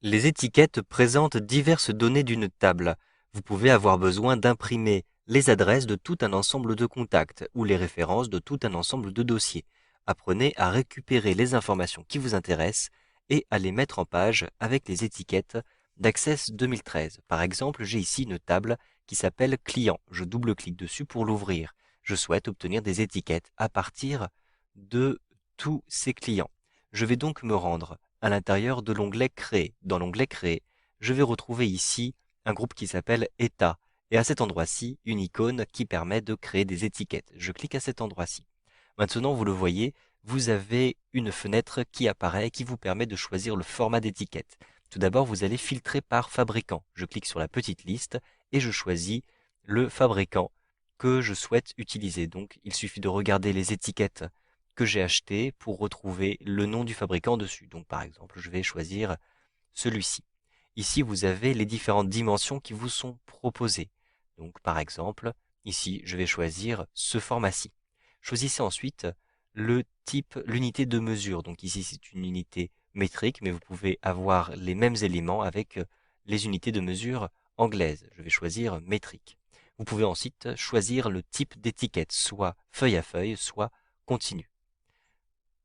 Les étiquettes présentent diverses données d'une table. Vous pouvez avoir besoin d'imprimer les adresses de tout un ensemble de contacts ou les références de tout un ensemble de dossiers. Apprenez à récupérer les informations qui vous intéressent et à les mettre en page avec les étiquettes d'Access 2013. Par exemple, j'ai ici une table qui s'appelle Client. Je double-clique dessus pour l'ouvrir. Je souhaite obtenir des étiquettes à partir de tous ces clients. Je vais donc me rendre à l'intérieur de l'onglet Créer. Dans l'onglet Créer, je vais retrouver ici un groupe qui s'appelle État et à cet endroit-ci, une icône qui permet de créer des étiquettes. Je clique à cet endroit-ci. Maintenant, vous le voyez, vous avez une fenêtre qui apparaît et qui vous permet de choisir le format d'étiquette. Tout d'abord, vous allez filtrer par fabricant. Je clique sur la petite liste et je choisis le fabricant que je souhaite utiliser. Donc, il suffit de regarder les étiquettes que j'ai achetées pour retrouver le nom du fabricant dessus. Donc, par exemple, je vais choisir celui-ci. Ici, vous avez les différentes dimensions qui vous sont proposées. Donc, par exemple, ici, je vais choisir ce format-ci. Choisissez ensuite le type, l'unité de mesure. Donc ici, c'est une unité métrique, mais vous pouvez avoir les mêmes éléments avec les unités de mesure anglaises. Je vais choisir métrique. Vous pouvez ensuite choisir le type d'étiquette, soit feuille à feuille, soit continu.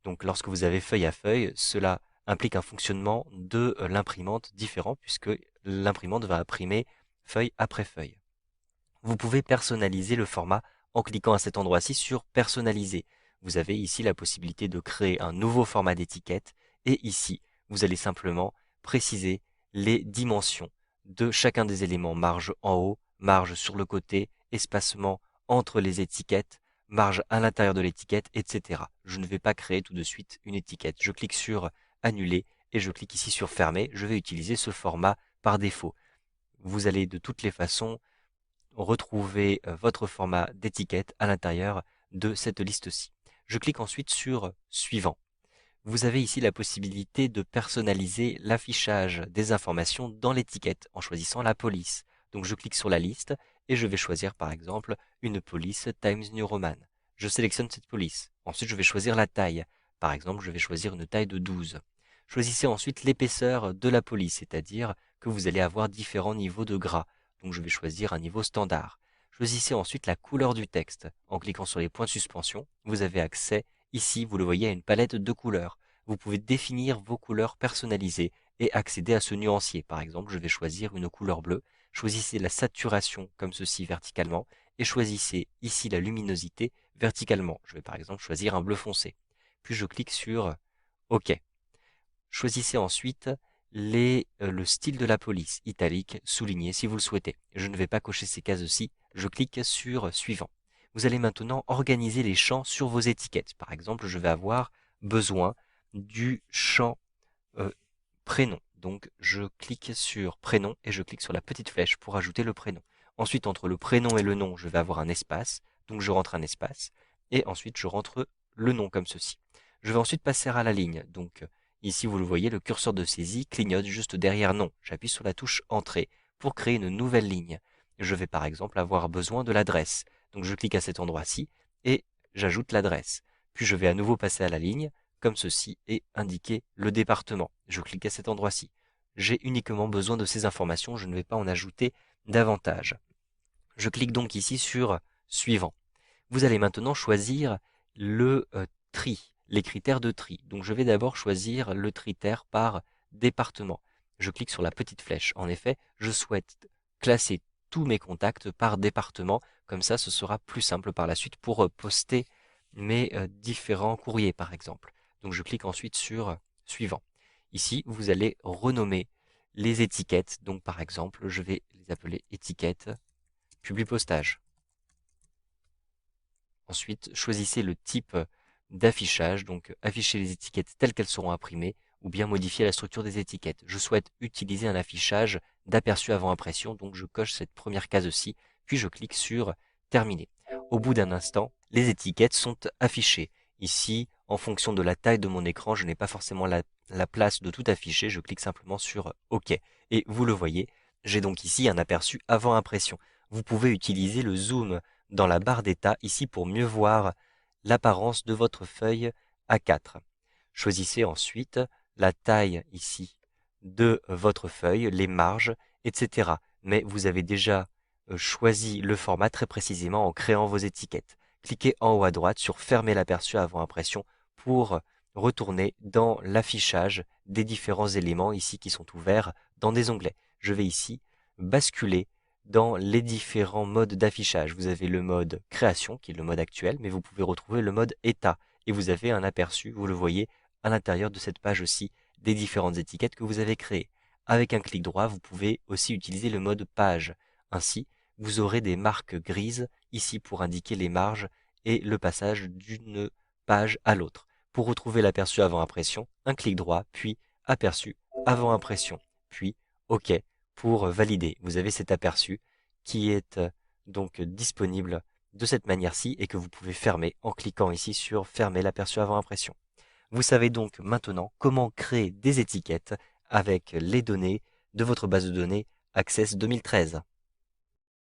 Donc lorsque vous avez feuille à feuille, cela implique un fonctionnement de l'imprimante différent puisque l'imprimante va imprimer feuille après feuille. Vous pouvez personnaliser le format en cliquant à cet endroit-ci sur personnaliser. Vous avez ici la possibilité de créer un nouveau format d'étiquette et ici, vous allez simplement préciser les dimensions de chacun des éléments. Marge en haut, marge sur le côté, espacement entre les étiquettes, marge à l'intérieur de l'étiquette, etc. Je ne vais pas créer tout de suite une étiquette. Je clique sur annuler et je clique ici sur fermer. Je vais utiliser ce format par défaut. Vous allez de toutes les façons retrouver votre format d'étiquette à l'intérieur de cette liste-ci. Je clique ensuite sur Suivant. Vous avez ici la possibilité de personnaliser l'affichage des informations dans l'étiquette en choisissant la police. Donc je clique sur la liste et je vais choisir par exemple une police Times New Roman. Je sélectionne cette police. Ensuite je vais choisir la taille. Par exemple je vais choisir une taille de 12. Choisissez ensuite l'épaisseur de la police, c'est-à-dire que vous allez avoir différents niveaux de gras. Donc je vais choisir un niveau standard. Choisissez ensuite la couleur du texte. En cliquant sur les points de suspension, vous avez accès ici, vous le voyez, à une palette de couleurs. Vous pouvez définir vos couleurs personnalisées et accéder à ce nuancier. Par exemple, je vais choisir une couleur bleue. Choisissez la saturation comme ceci verticalement et choisissez ici la luminosité verticalement. Je vais par exemple choisir un bleu foncé. Puis je clique sur OK. Choisissez ensuite le style de la police, italique, souligné si vous le souhaitez. Je ne vais pas cocher ces cases-ci, je clique sur Suivant. Vous allez maintenant organiser les champs sur vos étiquettes. Par exemple, je vais avoir besoin du champ euh, prénom. Donc je clique sur prénom et je clique sur la petite flèche pour ajouter le prénom. Ensuite, entre le prénom et le nom, je vais avoir un espace. Donc je rentre un espace. Et ensuite, je rentre le nom comme ceci. Je vais ensuite passer à la ligne. Donc ici, vous le voyez, le curseur de saisie clignote juste derrière nom. J'appuie sur la touche Entrée pour créer une nouvelle ligne. Je vais par exemple avoir besoin de l'adresse. Donc je clique à cet endroit-ci et j'ajoute l'adresse. Puis je vais à nouveau passer à la ligne comme ceci et indiquer le département. Je clique à cet endroit-ci. J'ai uniquement besoin de ces informations, je ne vais pas en ajouter davantage. Je clique donc ici sur Suivant. Vous allez maintenant choisir le tri, les critères de tri. Donc je vais d'abord choisir le critère par département. Je clique sur la petite flèche. En effet, je souhaite classer tous mes contacts par département. Comme ça, ce sera plus simple par la suite pour poster mes différents courriers, par exemple. Donc je clique ensuite sur Suivant. Ici, vous allez renommer les étiquettes. Donc par exemple, je vais les appeler étiquettes Publipostage. Ensuite, choisissez le type d'affichage, donc afficher les étiquettes telles qu'elles seront imprimées ou bien modifier la structure des étiquettes. Je souhaite utiliser un affichage d'aperçu avant impression, donc je coche cette première case-ci, puis je clique sur Terminer. Au bout d'un instant, les étiquettes sont affichées. Ici, en fonction de la taille de mon écran, je n'ai pas forcément la place de tout afficher, je clique simplement sur OK. Et vous le voyez, j'ai donc ici un aperçu avant impression. Vous pouvez utiliser le zoom dans la barre d'état ici pour mieux voir l'apparence de votre feuille A4. Choisissez ensuite la taille ici de votre feuille, les marges, etc. Mais vous avez déjà choisi le format très précisément en créant vos étiquettes. Cliquez en haut à droite sur Fermer l'aperçu avant impression pour retourner dans l'affichage des différents éléments ici qui sont ouverts dans des onglets. Je vais ici basculer dans les différents modes d'affichage. Vous avez le mode création, qui est le mode actuel, mais vous pouvez retrouver le mode état. Et vous avez un aperçu, vous le voyez, à l'intérieur de cette page aussi, des différentes étiquettes que vous avez créées. Avec un clic droit, vous pouvez aussi utiliser le mode page. Ainsi, vous aurez des marques grises ici pour indiquer les marges et le passage d'une page à l'autre. Pour retrouver l'aperçu avant impression, un clic droit, puis aperçu avant impression, puis OK pour valider. Vous avez cet aperçu qui est donc disponible de cette manière-ci et que vous pouvez fermer en cliquant ici sur Fermer l'aperçu avant impression. Vous savez donc maintenant comment créer des étiquettes avec les données de votre base de données Access 2013.